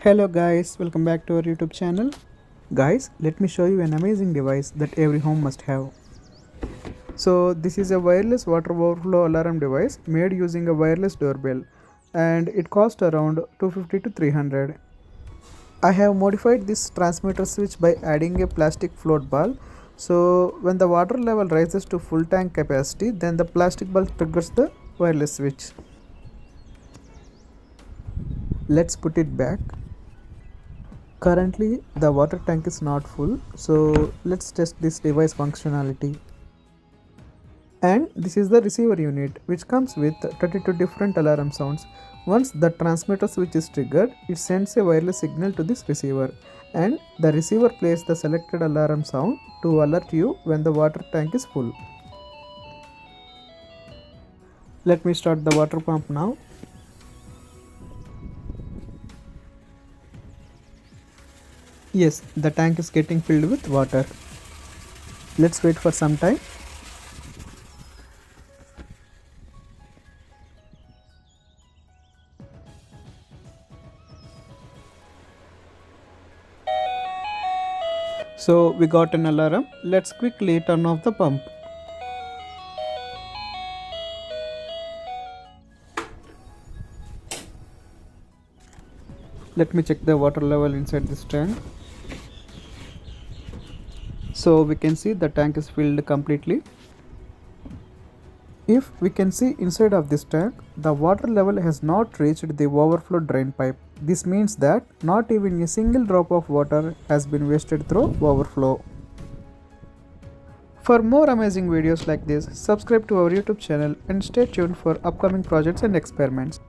Hello guys, welcome back to our YouTube channel. Guys, let me show you an amazing device that every home must have. So this is a wireless water overflow alarm device made using a wireless doorbell, and it cost around 250 to 300. I have modified this transmitter switch by adding a plastic float ball. So when the water level rises to full tank capacity, then the plastic ball triggers the wireless switch. Let's put it back. Currently, the water tank is not full, so let's test this device functionality. And this is the receiver unit, which comes with 32 different alarm sounds. Once the transmitter switch is triggered, it sends a wireless signal to this receiver, and the receiver plays the selected alarm sound to alert you when the water tank is full. Let me start the water pump now. Yes, the tank is getting filled with water. Let's wait for some time. So we got an alarm. Let's quickly turn off the pump. Let me check the water level inside this tank. So we can see the tank is filled completely. If we can see inside of this tank, the water level has not reached the overflow drain pipe. This means that not even a single drop of water has been wasted through overflow. For more amazing videos like this, subscribe to our YouTube channel and stay tuned for upcoming projects and experiments.